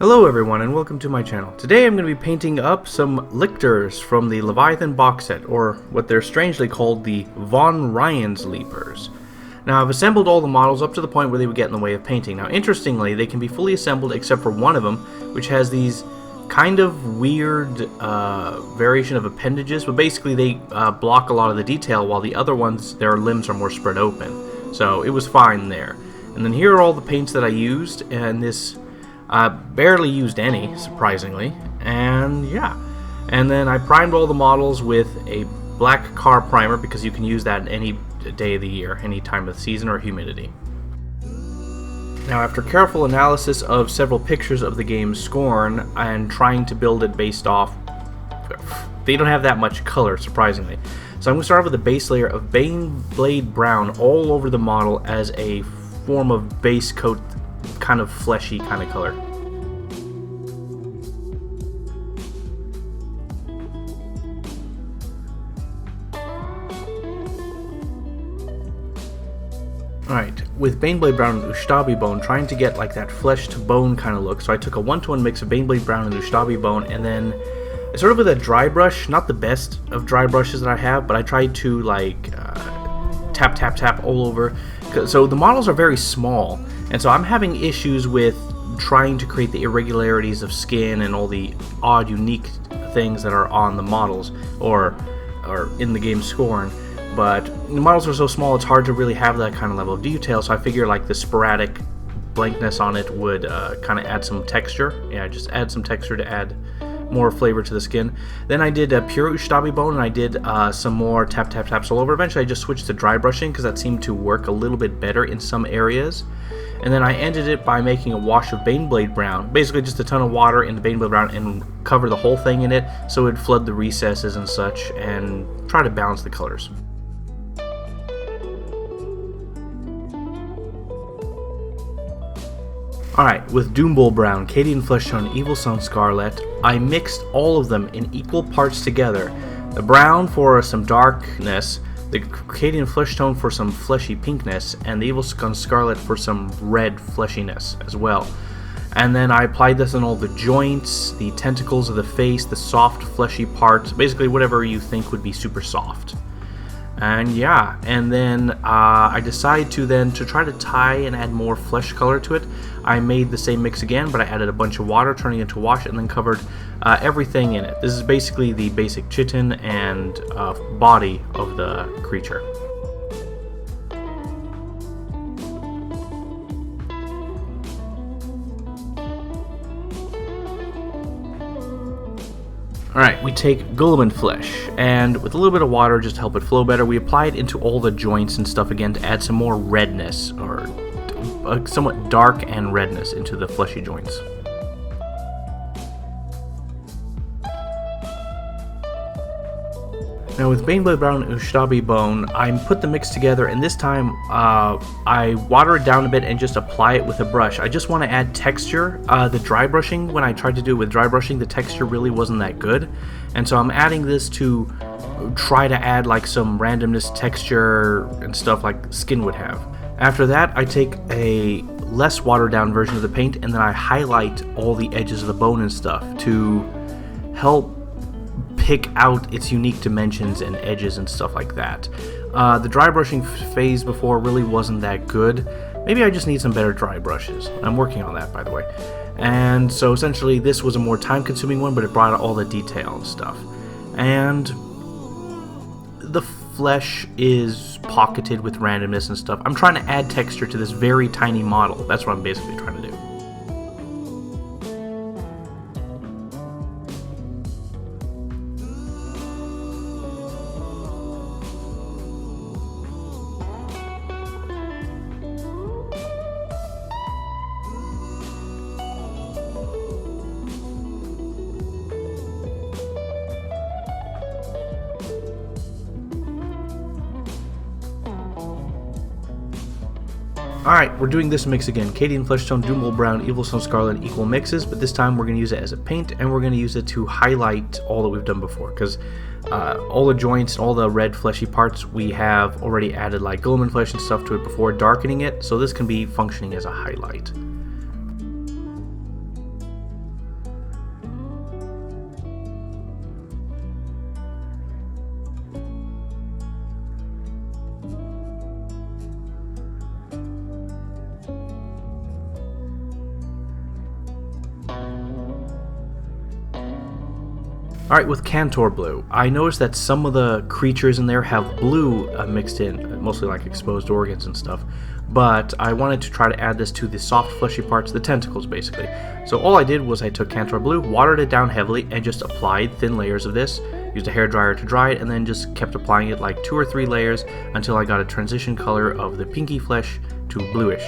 Hello everyone and welcome to my channel. Today I'm going to be painting up some lictors from the Leviathan box set, or what they're strangely called the Von Ryan's Leapers. Now I've assembled all the models up to the point where they would get in the way of painting. Now interestingly, they can be fully assembled except for one of them, which has these kind of weird variation of appendages, but basically they block a lot of the detail, while the other ones, their limbs are more spread open. So it was fine there. And then here are all the paints that I used, and this barely used any, surprisingly, and yeah. And then I primed all the models with a black car primer, because you can use that any day of the year, any time of the season or humidity. Now after careful analysis of several pictures of the game SCORN and trying to build it based off, they don't have that much color, surprisingly. So I'm going to start with a base layer of Baneblade Brown all over the model as a form of base coat, kind of fleshy kind of color. Alright, with Baneblade Brown and Ustabi Bone, trying to get like that flesh to bone kind of look, so I took a 1-to-1 mix of Baneblade Brown and Ustabi Bone, and then sort of with a dry brush, not the best of dry brushes that I have, but I tried to like tap all over. So the models are very small, and so I'm having issues with trying to create the irregularities of skin and all the odd, unique things that are on the models, or in the game SCORN. But the models are so small, it's hard to really have that kind of level of detail, so I figure like the sporadic blankness on it would kind of add some texture. Yeah, just add some texture to add more flavor to the skin. Then I did a pure Ustabi Bone, and I did some more taps all over. Eventually I just switched to dry brushing because that seemed to work a little bit better in some areas. And then I ended it by making a wash of Baneblade Brown, basically just a ton of water in the Baneblade Brown and cover the whole thing in it so it would flood the recesses and such and try to balance the colors. Alright, with Doombull Brown, Cadian Flesh Tone, Evil Sun Scarlet, I mixed all of them in equal parts together. The brown for some darkness, the Cadian Flesh Tone for some fleshy pinkness, and the Evil Sun Scarlet for some red fleshiness as well. And then I applied this on all the joints, the tentacles of the face, the soft fleshy parts, basically whatever you think would be super soft. And yeah, and then I decided to try to tie and add more flesh color to it. I made the same mix again, but I added a bunch of water, turning it into wash, and then covered everything in it. This is basically the basic chitin and body of the creature. Alright, we take Gulliman flesh, and with a little bit of water just to help it flow better, we apply it into all the joints and stuff again to add some more redness, or somewhat dark and redness into the fleshy joints. Now with Baneblade Brown and Ustabi Bone, I put the mix together, and this time I water it down a bit and just apply it with a brush. I just want to add texture. The dry brushing, when I tried to do it with dry brushing, the texture really wasn't that good. And so I'm adding this to try to add like some randomness, texture, and stuff like skin would have. After that, I take a less watered down version of the paint, and then I highlight all the edges of the bone and stuff to help pick out its unique dimensions and edges and stuff like that. The dry brushing phase before really wasn't that good. Maybe I just need some better dry brushes. I'm working on that, by the way. And so essentially this was a more time consuming one, but it brought out all the detail and stuff. And the flesh is pocketed with randomness and stuff. I'm trying to add texture to this very tiny model. That's what I'm basically trying to do. Alright, we're doing this mix again. Cadian Flesh Tone, Doombull Brown, Evil Sun Scarlet, equal mixes, but this time we're going to use it as a paint, and we're going to use it to highlight all that we've done before, because all the joints, all the red fleshy parts, we have already added like Gulliman flesh and stuff to it before darkening it, so this can be functioning as a highlight. Alright, with Cantor Blue, I noticed that some of the creatures in there have blue mixed in, mostly like exposed organs and stuff, but I wanted to try to add this to the soft fleshy parts, the tentacles basically. So all I did was I took Cantor Blue, watered it down heavily, and just applied thin layers of this, used a hairdryer to dry it, and then just kept applying it like 2 or 3 layers until I got a transition color of the pinky flesh to bluish.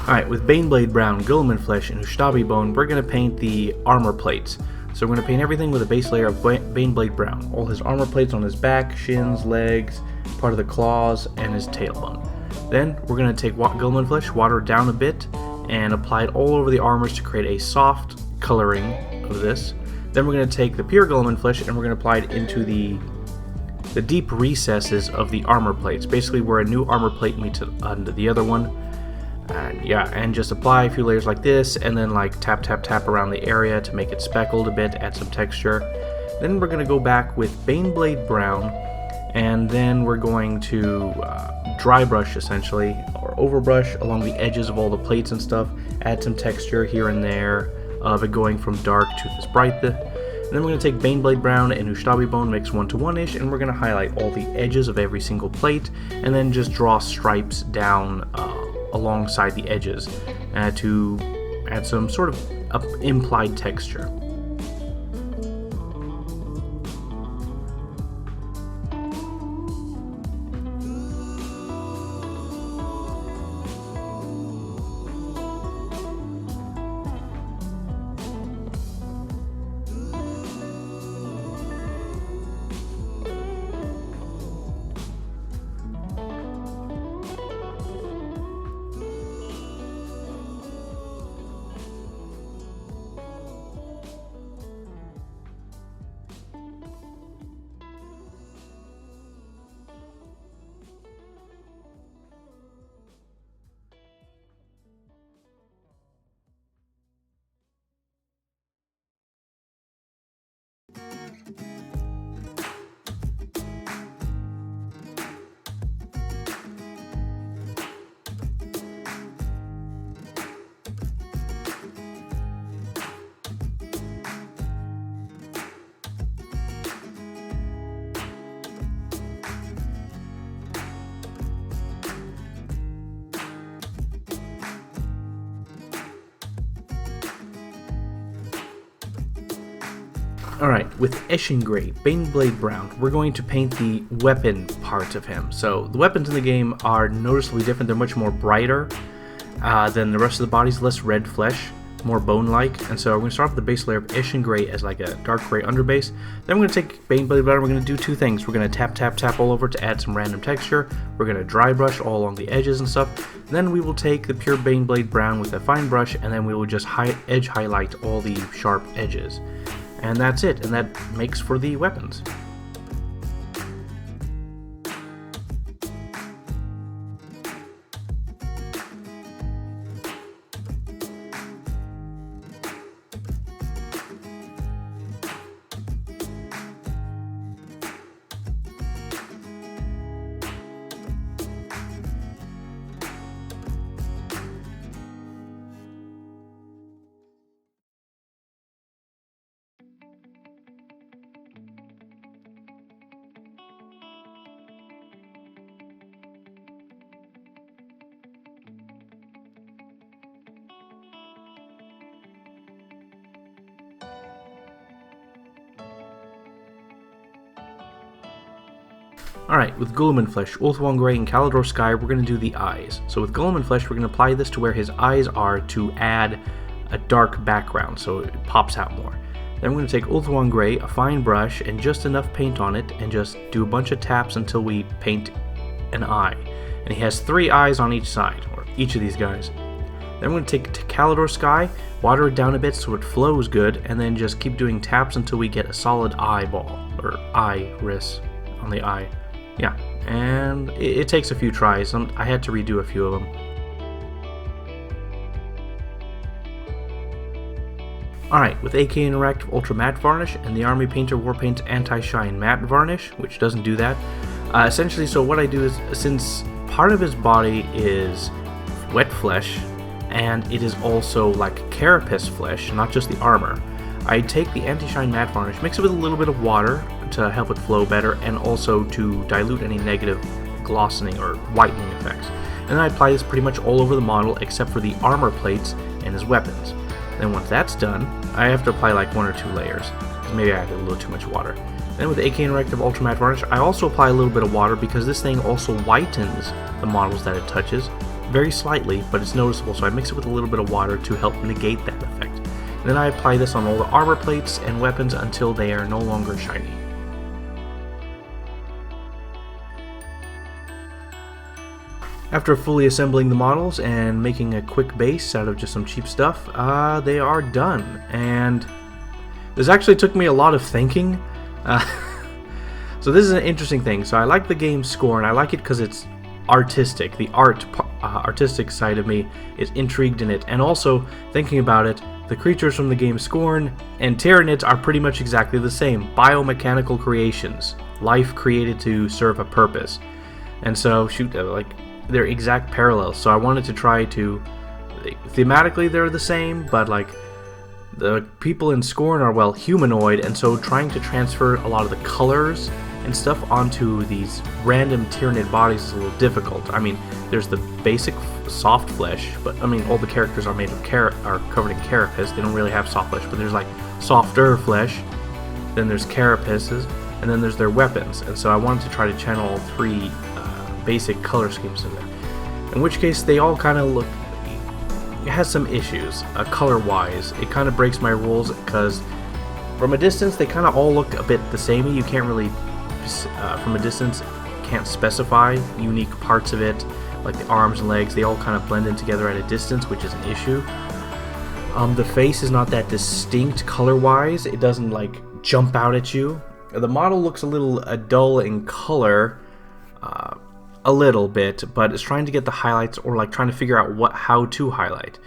Alright, with Baneblade Brown, Guilliman Flesh, and Ustabi Bone, we're going to paint the armor plates. So we're going to paint everything with a base layer of Baneblade Brown. All his armor plates on his back, shins, legs, part of the claws, and his tailbone. Then we're going to take Guilliman Flesh, water it down a bit, and apply it all over the armors to create a soft coloring of this. Then we're going to take the pure Guilliman Flesh and we're going to apply it into the deep recesses of the armor plates, basically where a new armor plate meets under the other one. And yeah, and just apply a few layers like this, and then like tap around the area to make it speckled a bit, add some texture. Then we're going to go back with Baneblade Brown, and then we're going to dry brush essentially, or overbrush along the edges of all the plates and stuff, add some texture here and there of it going from dark to this bright. And then we're going to take Baneblade Brown and Ustabi Bone, mix 1-to-1-ish, and we're going to highlight all the edges of every single plate, and then just draw stripes down alongside the edges to add some sort of implied texture. Alright, with Eshingray, Baneblade Brown, we're going to paint the weapon part of him. So the weapons in the game are noticeably different. They're much more brighter than the rest of the bodies, less red flesh, more bone-like. And so we're going to start off with the base layer of Eshingray as like a dark gray underbase. Then we're going to take Baneblade Brown, we're going to do 2 things. We're going to tap all over to add some random texture. We're going to dry brush all along the edges and stuff. Then we will take the pure Baneblade Brown with a fine brush, and then we will just edge highlight all the sharp edges. And that's it, and that makes for the weapons. Alright, with Guilliman Flesh, Ulthuan Grey, and Calidor Sky, we're going to do the eyes. So with Guilliman Flesh, we're going to apply this to where his eyes are to add a dark background, so it pops out more. Then we're going to take Ulthuan Grey, a fine brush, and just enough paint on it, and just do a bunch of taps until we paint an eye. And he has 3 eyes on each side, or each of these guys. Then we're going to take Calidor Sky, water it down a bit so it flows good, and then just keep doing taps until we get a solid eyeball, or iris, on the eye. Yeah, and it takes a few tries. I had to redo a few of them. Alright, with AK Interactive Ultra Matte Varnish and the Army Painter Warpaint Anti-Shine Matte Varnish, which doesn't do that. Essentially, so what I do is, since part of his body is wet flesh, and it is also like carapace flesh, not just the armor, I take the Anti-Shine Matte Varnish, mix it with a little bit of water to help it flow better, and also to dilute any negative glossening or whitening effects. And then I apply this pretty much all over the model except for the armor plates and his weapons. Then once that's done, I have to apply like 1 or 2 layers. Maybe I added a little too much water. Then with AK Interactive Ultra Matte Varnish, I also apply a little bit of water because this thing also whitens the models that it touches, very slightly, but it's noticeable, so I mix it with a little bit of water to help negate that effect. And then I apply this on all the armor plates and weapons until they are no longer shiny. After fully assembling the models and making a quick base out of just some cheap stuff, they are done. And this actually took me a lot of thinking. So this is an interesting thing. So I like the game SCORN. I like it because it's artistic. The artistic side of me is intrigued in it. And also, thinking about it, the creatures from the game SCORN and Tyranids are pretty much exactly the same. Biomechanical creations. Life created to serve a purpose. And so, shoot, like, they're exact parallels. So I wanted to try to... Thematically, they're the same, but, like, the people in SCORN are, well, humanoid, and so trying to transfer a lot of the colors and stuff onto these random Tyranid bodies is a little difficult. I mean, there's the basic soft flesh, but I mean, all the characters are made of are covered in carapace. They don't really have soft flesh, but there's like softer flesh. Then there's carapaces, and then there's their weapons. And so I wanted to try to channel all 3 basic color schemes in there. In which case, they all kind of look. It has some issues color-wise. It kind of breaks my rules because from a distance they kind of all look a bit the same. You can't really, from a distance, can't specify unique parts of it, like the arms and legs. They all kind of blend in together at a distance, which is an issue. The face is not that distinct color-wise. It doesn't like jump out at you. The model looks a little dull in color. A little bit, but it's trying to get the highlights or like trying to figure out how to highlight.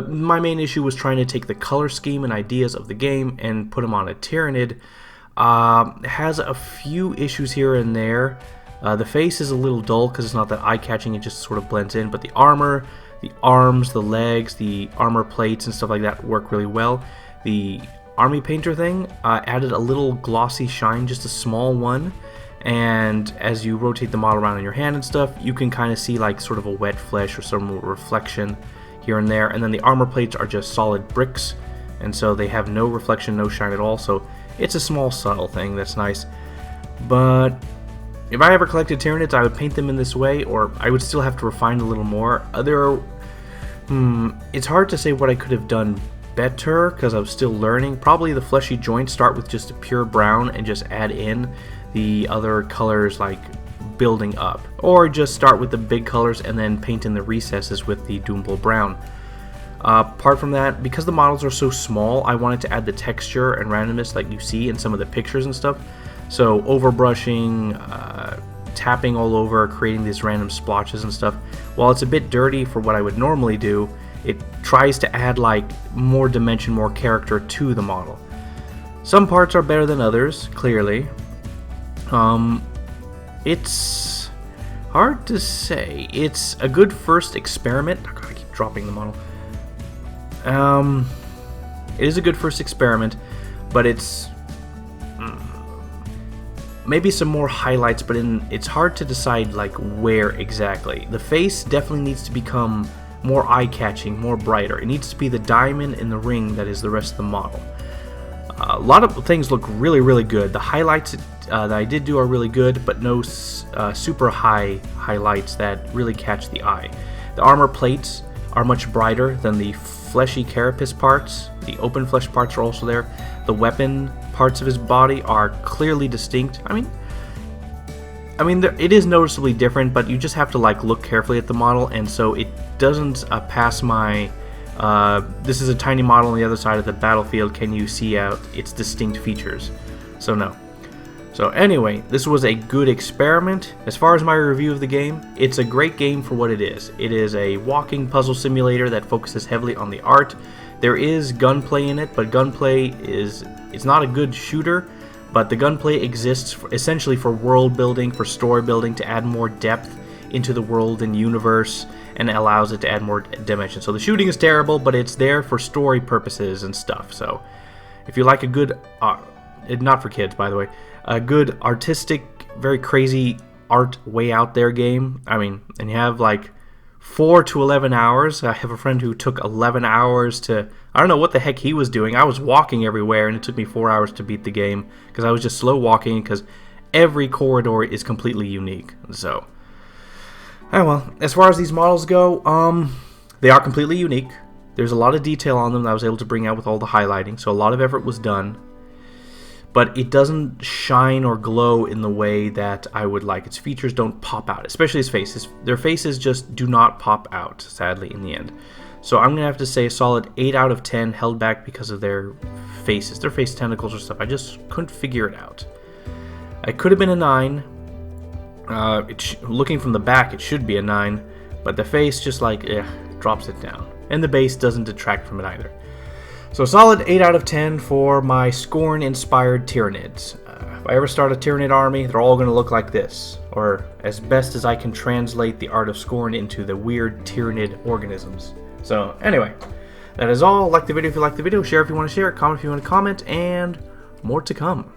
My main issue was trying to take the color scheme and ideas of the game and put them on a Tyranid. It has a few issues here and there. The face is a little dull because it's not that eye-catching, it just sort of blends in, but the armor, the arms, the legs, the armor plates and stuff like that work really well. The Army Painter thing added a little glossy shine, just a small one. And as you rotate the model around in your hand and stuff, you can kind of see like sort of a wet flesh or some reflection here and there. And then the armor plates are just solid bricks, and so they have no reflection, no shine at all. So it's a small subtle thing that's nice. But if I ever collected Tyranids, I would paint them in this way, or I would still have to refine a little more. It's hard to say what I could have done better because I was still learning. Probably the fleshy joints start with just a pure brown and just add in the other colors like building up, or just start with the big colors and then paint in the recesses with the Doombull brown. Apart from that, because the models are so small, I wanted to add the texture and randomness like you see in some of the pictures and stuff. So overbrushing, tapping all over, creating these random splotches and stuff. While it's a bit dirty for what I would normally do, it tries to add like more dimension, more character to the model. Some parts are better than others, clearly. It's hard to say. It's a good first experiment. Oh God, I keep dropping the model. It is a good first experiment, but it's maybe some more highlights, but it's hard to decide like where exactly. The face definitely needs to become more eye-catching, more brighter. It needs to be the diamond in the ring that is the rest of the model. A lot of things look really, really good. The highlights that I did do are really good, but no super high highlights that really catch the eye. The armor plates are much brighter than the fleshy carapace parts. The open flesh parts are also there. The weapon parts of his body are clearly distinct. I mean, it is noticeably different, but you just have to like look carefully at the model, and so it doesn't pass my. This is a tiny model on the other side of the battlefield. Can you see out its distinct features? So no. So anyway, this was a good experiment. As far as my review of the game, it's a great game for what it is. It is a walking puzzle simulator that focuses heavily on the art. There is gunplay in it, but gunplay it's not a good shooter, but the gunplay exists essentially for world building, for story building, to add more depth into the world and universe, and allows it to add more dimension. So the shooting is terrible, but it's there for story purposes and stuff. So if you like a good, not for kids by the way, a good artistic, very crazy art way out there game, I mean, and you have like 4 to 11 hours. I have a friend who took 11 hours to, I don't know what the heck he was doing. I was walking everywhere and it took me 4 hours to beat the game because I was just slow walking, because every corridor is completely unique. So, oh well, as far as these models go, they are completely unique. There's a lot of detail on them that I was able to bring out with all the highlighting, so a lot of effort was done. But it doesn't shine or glow in the way that I would like. Its features don't pop out, especially his faces. Their faces just do not pop out, sadly, in the end. So I'm going to have to say a solid 8 out of 10, held back because of their faces, their face tentacles or stuff. I just couldn't figure it out. It could have been a 9. Looking from the back, it should be a 9, but the face just like drops it down. And the base doesn't detract from it either. So solid 8 out of 10 for my SCORN-inspired Tyranids. If I ever start a Tyranid army, they're all going to look like this, or as best as I can translate the art of SCORN into the weird Tyranid organisms. So anyway, that is all. Like the video if you like the video, share if you want to share, comment if you want to comment, and more to come.